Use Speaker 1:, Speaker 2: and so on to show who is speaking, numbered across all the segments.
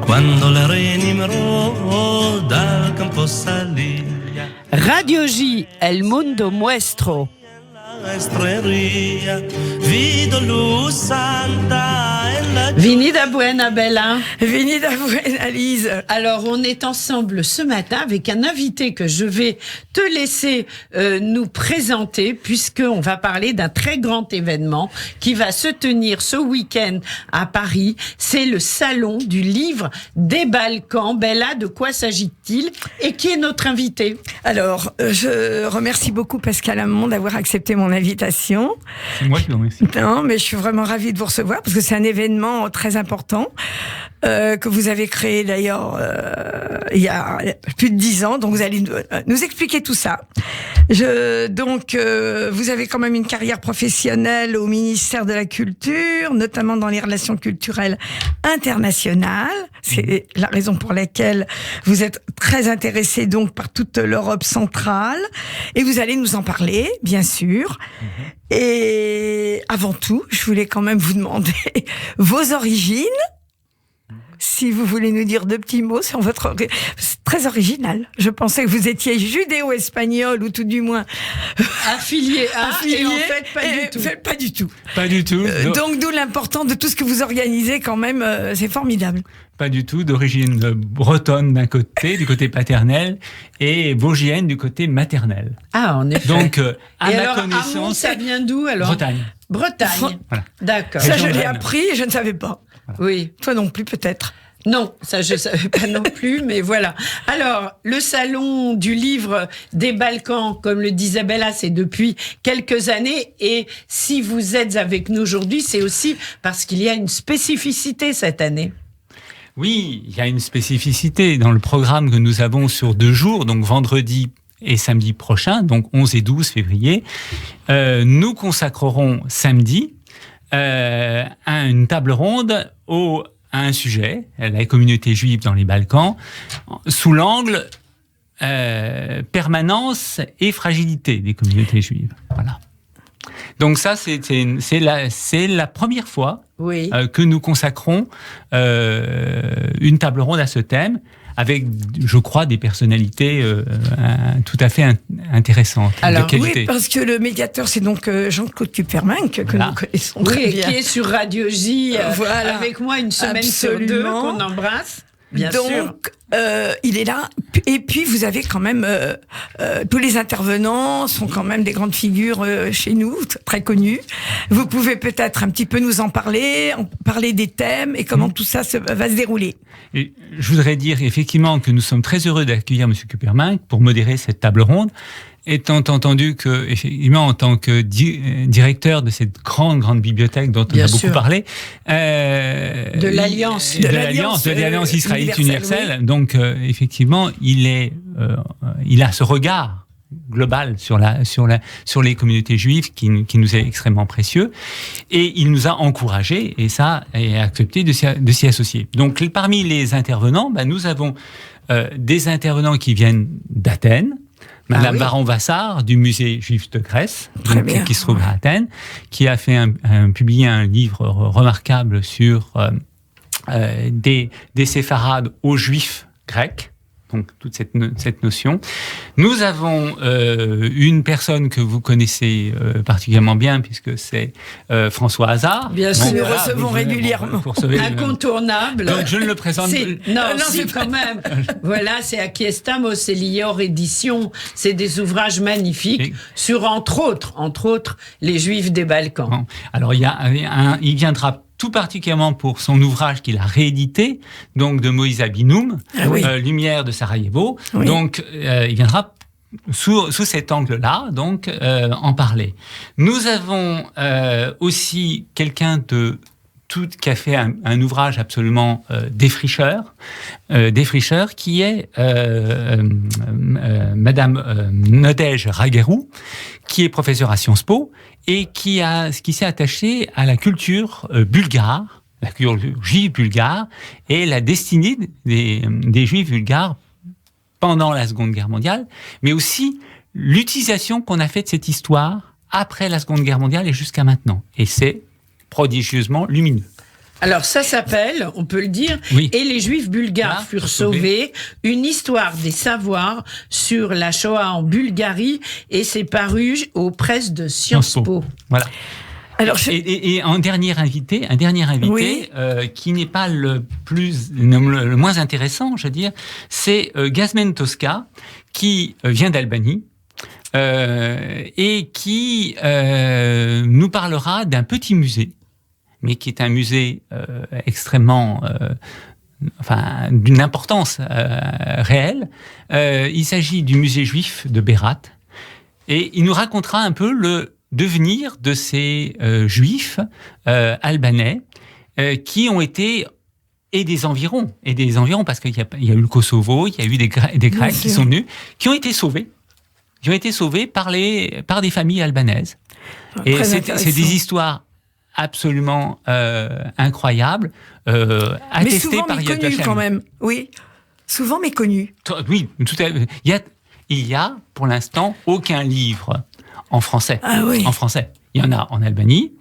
Speaker 1: quando le reni mro dal campo salia.
Speaker 2: Radio J, El Mundo Muestro. Venida buena, Bella.
Speaker 3: Venida buena, Lise.
Speaker 2: Alors, on est ensemble ce matin avec un invité que je vais te laisser nous présenter, puisqu'on va parler d'un très grand événement qui va se tenir ce week-end à Paris. C'est le Salon du Livre des Balkans. Bella, de quoi s'agit-il et qui est notre invité?
Speaker 3: Alors, je remercie beaucoup Pascal Hamon d'avoir accepté mon invitation.
Speaker 4: C'est moi qui vous remercie.
Speaker 3: Non, mais je suis vraiment ravie de vous recevoir parce que c'est un événement très important que vous avez créé d'ailleurs il y a plus de 10 ans. Donc vous allez nous expliquer tout ça. Vous avez quand même une carrière professionnelle au ministère de la Culture, notamment dans les relations culturelles internationales. C'est la raison pour laquelle vous êtes très intéressé donc par toute l'Europe centrale. Et vous allez nous en parler, bien sûr. Et avant tout, je voulais quand même vous demander vos origines. Si vous voulez nous dire 2 petits mots sur votre... C'est très original. Je pensais que vous étiez judéo-espagnol ou tout du moins...
Speaker 2: Affilié, et en fait,
Speaker 3: pas du tout.
Speaker 4: Pas du tout.
Speaker 3: Donc, d'où l'importance de tout ce que vous organisez quand même. C'est formidable.
Speaker 4: Pas du tout. D'origine bretonne d'un côté, du côté paternel, et vosgienne du côté maternel.
Speaker 2: Ah, en effet.
Speaker 4: Donc, à
Speaker 2: et
Speaker 4: ma
Speaker 2: alors,
Speaker 4: connaissance...
Speaker 2: Hamon, ça vient d'où alors?
Speaker 4: Bretagne.
Speaker 2: Voilà. D'accord.
Speaker 3: Ça, je l'ai appris et je ne savais pas.
Speaker 4: Voilà.
Speaker 2: Oui.
Speaker 3: Toi non plus, peut-être.
Speaker 2: Non, ça je savais pas non plus, mais voilà. Alors, le salon du livre des Balkans, comme le disait Bella, c'est depuis quelques années. Et si vous êtes avec nous aujourd'hui, c'est aussi parce qu'il y a une spécificité cette année.
Speaker 4: Oui, il y a une spécificité dans le programme que nous avons sur 2 jours, donc vendredi et samedi prochain, donc 11 et 12 février. Nous consacrerons samedi à une table ronde à un sujet, la communauté juive dans les Balkans, sous l'angle permanence et fragilité des communautés juives. Voilà. Donc ça, c'est la première fois que nous consacrons une table ronde à ce thème, avec, je crois, des personnalités tout à fait intéressantes,
Speaker 3: alors,
Speaker 4: de qualité.
Speaker 3: Oui, parce que le médiateur, c'est donc Jean-Claude Kupperman, que nous connaissons très bien.
Speaker 2: Qui est sur Radio J, avec moi une semaine sur 2, qu'on embrasse. Bien sûr.
Speaker 3: Donc, il est là. Et puis, vous avez quand même... tous les intervenants sont quand même des grandes figures chez nous, très connues. Vous pouvez peut-être un petit peu nous en parler des thèmes et comment tout ça va se dérouler.
Speaker 4: Et je voudrais dire effectivement que nous sommes très heureux d'accueillir M. Kupperman pour modérer cette table ronde, étant entendu que, effectivement, en tant que directeur de cette grande bibliothèque dont on a beaucoup parlé,
Speaker 2: de
Speaker 4: l'Alliance israélite universelle, oui. Donc effectivement, il a ce regard global sur les communautés juives qui nous est extrêmement précieux, et il nous a encouragés et accepté de s'y associer. Donc parmi les intervenants, nous avons des intervenants qui viennent d'Athènes. Madame Baron-Vassar du musée juif de Grèce, qui se trouve à Athènes, qui a publié un livre remarquable sur des séfarades aux juifs grecs. Donc toute cette notion. Nous avons une personne que vous connaissez particulièrement bien, puisque c'est François Hazard.
Speaker 3: Bien sûr, nous recevons régulièrement.
Speaker 2: Incontournable.
Speaker 4: Donc je ne le présente pas.
Speaker 2: Non, c'est quand même. Voilà, c'est Aquiestamos, c'est Lior Édition. C'est des ouvrages magnifiques sur, entre autres, les Juifs des Balkans.
Speaker 4: Bon. Alors il viendra tout particulièrement pour son ouvrage qu'il a réédité, donc de Moïse Abinoum, Lumière de Sarajevo. Oui. Donc, il viendra sous cet angle-là, donc, en parler. Nous avons aussi quelqu'un qui a fait un ouvrage absolument défricheur, qui est Madame Nadège Raguerou, qui est professeure à Sciences Po et qui s'est attachée à la culture bulgare, la culture juive bulgare et la destinée des juifs bulgares pendant la Seconde Guerre mondiale, mais aussi l'utilisation qu'on a fait de cette histoire après la Seconde Guerre mondiale et jusqu'à maintenant. Et c'est prodigieusement lumineux.
Speaker 2: Alors ça s'appelle, on peut le dire,
Speaker 4: Oui.
Speaker 2: Et les Juifs bulgares
Speaker 4: Là,
Speaker 2: furent sauvés, une histoire des savoirs sur la Shoah en Bulgarie, et c'est paru aux presses de Sciences Po.
Speaker 4: Voilà.
Speaker 3: Alors,
Speaker 4: Et un dernier invité
Speaker 3: Oui.
Speaker 4: Qui n'est pas le moins intéressant, je veux dire, c'est Gazmen Tosca, qui vient d'Albanie. Et qui nous parlera d'un petit musée, mais qui est un musée extrêmement, d'une importance réelle. Il s'agit du musée juif de Bérat, et il nous racontera un peu le devenir de ces juifs albanais qui ont été et des environs, parce qu'il y a eu le Kosovo, il y a eu des Grecs qui sont venus, qui ont été sauvés par des familles albanaises. Et c'est des histoires absolument incroyables, attestées par Yad Vashem.
Speaker 3: Mais souvent méconnues quand même, oui. Souvent méconnues.
Speaker 4: Oui, tout à fait. Il y a, pour l'instant, aucun livre en français.
Speaker 3: Ah oui.
Speaker 4: En français. Il y en a en Albanie.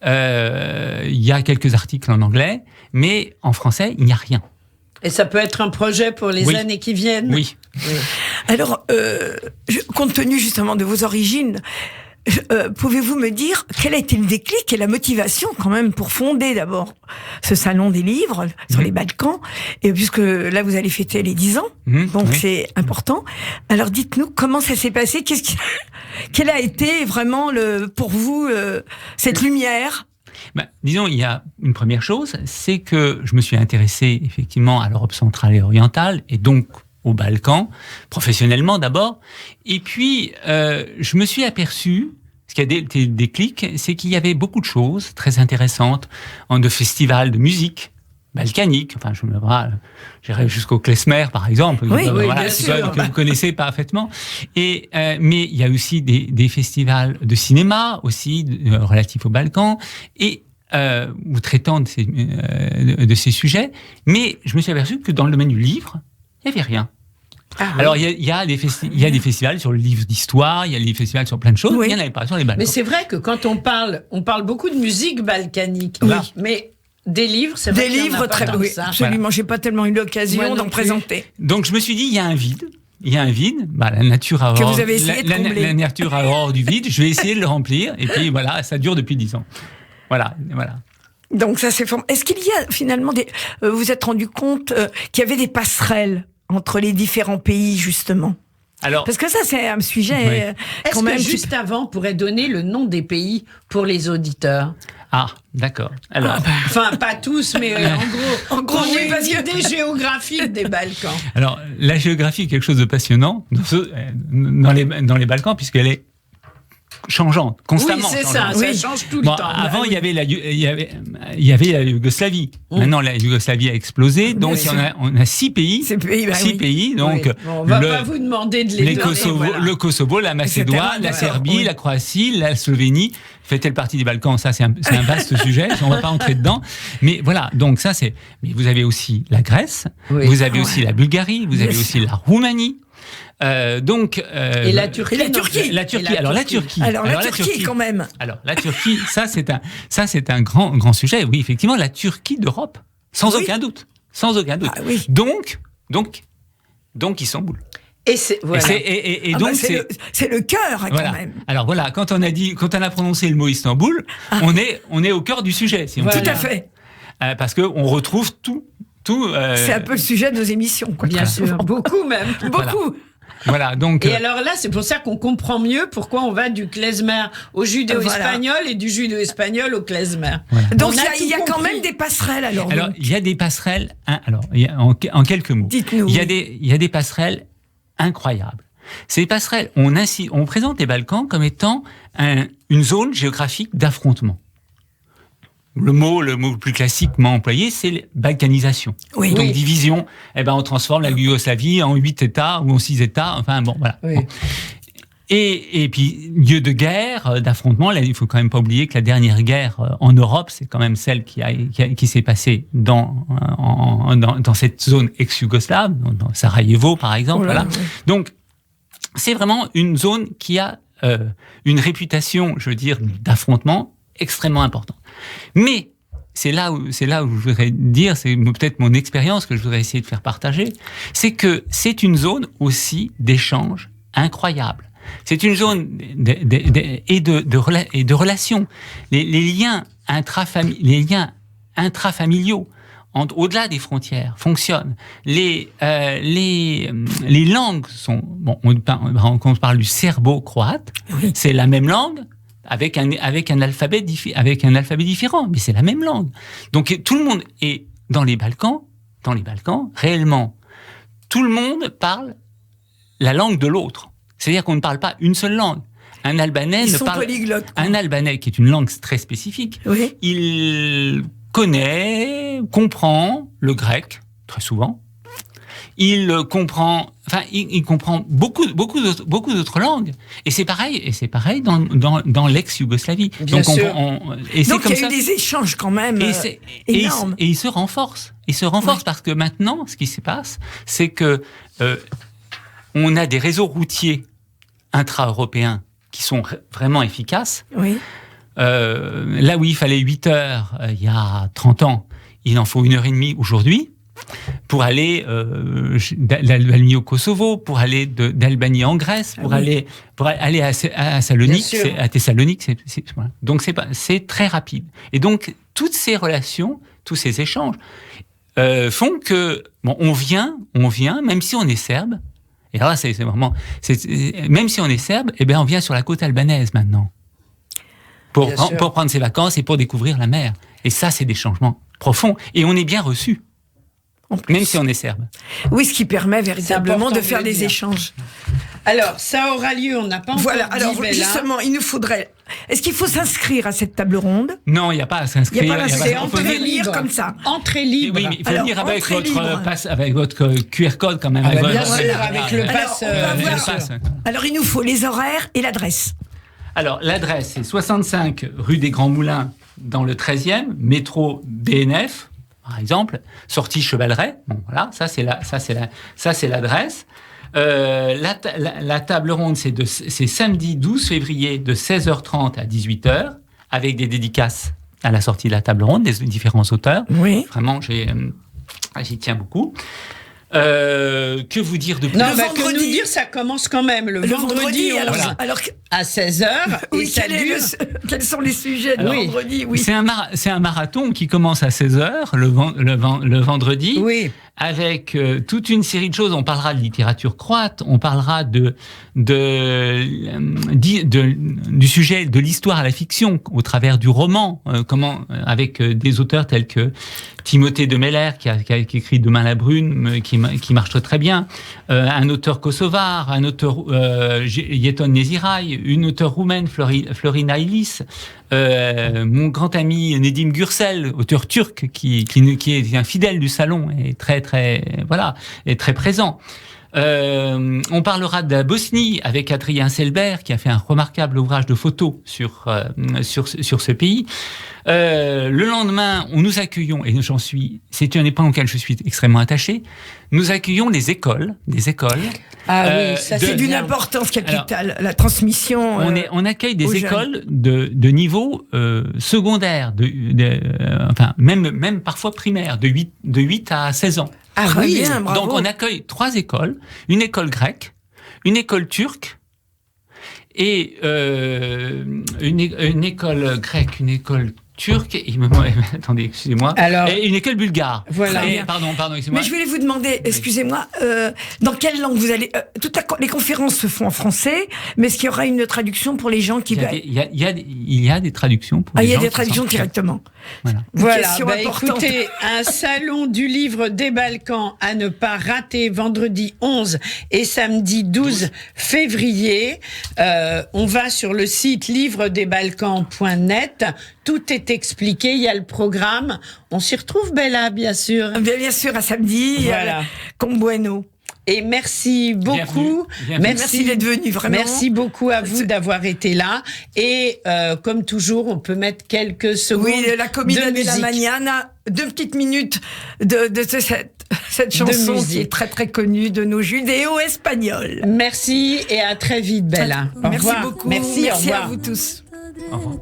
Speaker 4: Il y a quelques articles en anglais, mais en français, il n'y a rien.
Speaker 2: Et ça peut être un projet pour les années qui viennent.
Speaker 4: Oui.
Speaker 3: Alors, compte tenu justement de vos origines, pouvez-vous me dire quel a été le déclic et la motivation quand même pour fonder d'abord ce salon des livres sur les Balkans, et puisque là vous allez fêter les 10 ans, donc c'est important. Alors dites-nous comment ça s'est passé, quelle a été vraiment pour vous cette lumière?
Speaker 4: Disons, il y a une première chose, c'est que je me suis intéressé effectivement à l'Europe centrale et orientale, et donc aux Balkans, professionnellement d'abord. Et puis, je me suis aperçu, ce qui a été le déclic, c'est qu'il y avait beaucoup de choses très intéressantes, de festivals de musique balkanique. Enfin, j'irai jusqu'au Klezmer, par exemple.
Speaker 3: Oui,
Speaker 2: bien sûr.
Speaker 4: Que vous connaissez parfaitement. Mais il y a aussi des festivals de cinéma, aussi, relatifs aux Balkans, et ou traitant de ces sujets. Mais je me suis aperçu que dans le domaine du livre, il n'y avait rien. Alors, il y a des festivals sur le livre d'histoire, il y a des festivals sur plein de choses, mais il n'y en avait pas sur les Balkans.
Speaker 2: Mais c'est vrai que quand on parle beaucoup de musique balkanique, mais des livres, c'est vrai qu'il y en a pas tant que ça.
Speaker 3: Absolument, voilà. J'ai pas tellement eu l'occasion d'en présenter.
Speaker 4: Donc, je me suis dit, il y a un vide. La nature a horreur.
Speaker 3: Que vous avez essayé de combler.
Speaker 4: La nature a horreur du vide, je vais essayer de le remplir, et puis voilà, ça dure depuis 10 ans. Voilà.
Speaker 3: Donc ça c'est formidable. Est-ce qu'il y a finalement vous vous êtes rendu compte qu'il y avait des passerelles entre les différents pays justement? Alors, parce que ça c'est un sujet quand même.
Speaker 2: Est-ce que juste avant, on pourrait donner le nom des pays pour les auditeurs?
Speaker 4: Ah, d'accord. Alors,
Speaker 2: enfin, pas tous, mais en gros, on ait une idée géographique des Balkans.
Speaker 4: Alors, la géographie est quelque chose de passionnant dans les Balkans, puisqu'elle est changeante, constamment.
Speaker 2: Oui, c'est ça change tout le temps.
Speaker 4: Avant, il y avait la Yougoslavie. Maintenant, la Yougoslavie a explosé, donc on a 6 pays. 6 pays, donc
Speaker 2: on va pas vous demander de les donner.
Speaker 4: Le Kosovo, la Macédoine, la Serbie, la Croatie, la Slovénie. Fait-elle partie des Balkans? Ça, c'est un vaste sujet. On va pas entrer dedans. Mais voilà. Donc ça, mais vous avez aussi la Grèce. Vous avez aussi la Bulgarie. Vous avez aussi la Roumanie. Et
Speaker 2: la Turquie.
Speaker 4: La Turquie
Speaker 3: quand même.
Speaker 4: Alors la Turquie, ça c'est un grand sujet. Oui, effectivement, la Turquie d'Europe, sans aucun doute. Ah, oui. Donc Istanbul.
Speaker 2: Et c'est
Speaker 3: le cœur quand même.
Speaker 4: Alors voilà, quand on a prononcé le mot Istanbul, on est au cœur du sujet. Si on
Speaker 3: tout à fait.
Speaker 4: Parce que on retrouve tout.
Speaker 3: C'est un peu le sujet de nos émissions, quoi.
Speaker 2: Bien sûr, beaucoup même,
Speaker 3: beaucoup.
Speaker 4: Voilà, donc.
Speaker 2: Et alors là, c'est pour ça qu'on comprend mieux pourquoi on va du klezmer au judo-espagnol et du judo-espagnol au klezmer.
Speaker 4: Voilà.
Speaker 3: Donc il y a quand même des passerelles alors.
Speaker 4: Alors il y a des passerelles. En quelques mots.
Speaker 3: Dites-nous.
Speaker 4: Il y a des passerelles incroyables. Ces passerelles, on présente les Balkans comme étant une zone géographique d'affrontement. Le mot le plus classiquement employé, c'est balkanisation.
Speaker 3: Oui.
Speaker 4: Donc division. On transforme la Yougoslavie en 8 États ou en 6 États. Enfin bon, voilà.
Speaker 2: Oui.
Speaker 4: Bon. Et puis lieu de guerre, d'affrontement. Là, il faut quand même pas oublier que la dernière guerre en Europe, c'est quand même celle qui s'est passée dans cette zone ex-yougoslave, dans Sarajevo par exemple. Voilà.
Speaker 3: Oui.
Speaker 4: Donc c'est vraiment une zone qui a une réputation, je veux dire, d'affrontement extrêmement importante. Mais c'est là où je voudrais dire, c'est peut-être mon expérience que je voudrais essayer de faire partager, c'est que c'est une zone aussi d'échange incroyable. C'est une zone de relations. Les liens intrafamiliaux, au-delà des frontières, fonctionnent. Les langues sont... Bon, on parle du serbo-croate,
Speaker 3: Oui.
Speaker 4: c'est la même langue, avec un alphabet différent, mais c'est la même langue. Donc tout le monde est dans les Balkans, réellement, tout le monde parle la langue de l'autre. C'est-à-dire qu'on ne parle pas une seule langue. Un Albanais
Speaker 3: Ils
Speaker 4: ne
Speaker 3: sont
Speaker 4: parle...
Speaker 3: polyglottes.
Speaker 4: Un Albanais, qui est une langue très spécifique,
Speaker 3: Oui.
Speaker 4: il connaît, comprend le grec, très souvent. Il comprend beaucoup d'autres langues. Et c'est pareil dans l'ex-Yougoslavie.
Speaker 2: Bien sûr.
Speaker 3: Donc il y a eu des échanges quand même énormes.
Speaker 4: Et il se renforce. Oui. Parce que maintenant, ce qui se passe, c'est que on a des réseaux routiers intra-européens qui sont vraiment efficaces.
Speaker 3: Oui.
Speaker 4: Là où il fallait 8 heures il y a 30 ans, il en faut 1h30 aujourd'hui pour aller d'Albanie au Kosovo, pour aller d'Albanie en Grèce, pour aller à Salonique, à Thessalonique. Voilà. Donc c'est très rapide. Et donc toutes ces relations, tous ces échanges font que on vient, même si on est serbe. Et là, c'est vraiment, même si on est serbe, on vient sur la côte albanaise maintenant. Pour prendre ses vacances et pour découvrir la mer. Et ça, c'est des changements profonds. Et on est bien reçu, même si on est serbe.
Speaker 3: Oui, ce qui permet véritablement de faire des échanges.
Speaker 2: Alors, ça aura lieu, on n'a pas encore dit,
Speaker 3: alors
Speaker 2: Bella.
Speaker 3: justement, il nous faudrait... Est-ce qu'il faut s'inscrire à cette table ronde?
Speaker 4: Non, il n'y a pas à s'inscrire.
Speaker 2: C'est
Speaker 3: on peut
Speaker 2: entrée
Speaker 3: venir
Speaker 2: libre.
Speaker 3: comme ça.
Speaker 2: Entrée libre.
Speaker 4: Oui, mais il faut
Speaker 3: Alors,
Speaker 4: venir avec
Speaker 3: entrée libre.
Speaker 4: avec votre QR code quand même.
Speaker 2: Ah bah,
Speaker 4: avec
Speaker 2: bien
Speaker 4: votre-
Speaker 2: sûr, avec le pass.
Speaker 3: on va
Speaker 2: bien
Speaker 3: voir.
Speaker 2: sûr.
Speaker 3: Alors, il nous faut les horaires et l'adresse.
Speaker 4: Alors, l'adresse, c'est 65 rue des Grands Moulins, dans le 13e, métro BNF, par exemple, sortie Chevaleret. Bon, voilà, ça c'est l'adresse. La table ronde, c'est samedi 12 février de 16h30 à 18h, avec des dédicaces à la sortie de la table ronde, des différents auteurs.
Speaker 3: Oui.
Speaker 4: Vraiment, j'y tiens beaucoup. Que vous dire de plus?
Speaker 2: Non,
Speaker 3: Le
Speaker 2: bah, que
Speaker 3: vendredi.
Speaker 2: nous dire, ça commence quand même le vendredi 11
Speaker 3: alors,
Speaker 2: à 16h.
Speaker 3: oui,
Speaker 2: et ça dure.
Speaker 3: quels sont les sujets de
Speaker 2: Oui.
Speaker 3: vendredi? Oui.
Speaker 4: C'est un marathon qui commence à 16h le vendredi,
Speaker 2: Oui.
Speaker 4: avec toute une série de choses. On parlera de littérature croate, on parlera du sujet de l'histoire à la fiction au travers du roman, avec des auteurs tels que Timothée de Meller qui a écrit Demain la brune, qui marche très bien, un auteur kosovar, un auteur Yeton Neziray, une auteure roumaine Florina Ilis, mon grand ami Nedim Gürsel, auteur turc qui est un fidèle du salon et très présent. On parlera de la Bosnie avec Adrien Selbert qui a fait un remarquable ouvrage de photos sur ce pays. Le lendemain, nous accueillons, et c'est une époque auquel je suis extrêmement attaché, nous accueillons des écoles.
Speaker 2: Ah oui, ça
Speaker 3: C'est d'une
Speaker 2: bien.
Speaker 3: importance capitale, la transmission.
Speaker 4: On accueille des
Speaker 3: aux
Speaker 4: écoles de niveau secondaire, même parfois primaire, de 8 à 16 ans.
Speaker 2: Ah
Speaker 3: Très
Speaker 2: oui,
Speaker 3: bien, bravo.
Speaker 4: Donc on accueille 3 écoles, une école grecque, une école turque et une école grecque, une école turque, attendez, excusez-moi,
Speaker 2: Alors,
Speaker 4: et une école bulgare.
Speaker 2: voilà.
Speaker 4: Et, pardon, excusez-moi.
Speaker 3: Mais je voulais vous demander, excusez-moi, dans quelle langue vous allez... les conférences se font en français, mais est-ce qu'il y aura une traduction pour les gens qui...
Speaker 4: Il y a des traductions pour les
Speaker 3: il y a
Speaker 4: gens
Speaker 3: des
Speaker 4: qui
Speaker 3: traductions
Speaker 4: sont-
Speaker 3: directement.
Speaker 4: Voilà.
Speaker 3: Une
Speaker 2: Voilà,
Speaker 3: question
Speaker 2: bah,
Speaker 3: importante.
Speaker 2: écoutez, un salon du livre des Balkans à ne pas rater vendredi 11 et samedi 12 février. On va sur le site livredesbalkans.net. Tout est expliqué, il y a le programme. On s'y retrouve, Bella, bien sûr.
Speaker 3: Bien sûr, à samedi,
Speaker 2: Voilà.
Speaker 3: Con Bueno.
Speaker 2: Et merci beaucoup.
Speaker 4: Bienvenue.
Speaker 3: Merci d'être venu, vraiment.
Speaker 2: Merci beaucoup à vous d'avoir été là. Et comme toujours, on peut mettre quelques secondes
Speaker 3: Oui, la Comida
Speaker 2: de
Speaker 3: de la
Speaker 2: musique.
Speaker 3: Mañana, 2 petites minutes de cette chanson qui
Speaker 2: musique.
Speaker 3: est très très connue de nos judéo-espagnols.
Speaker 2: Merci et à très vite, Bella. Au
Speaker 3: Merci
Speaker 2: revoir.
Speaker 3: beaucoup.
Speaker 2: Merci, au revoir.
Speaker 3: à vous tous.
Speaker 4: Au revoir.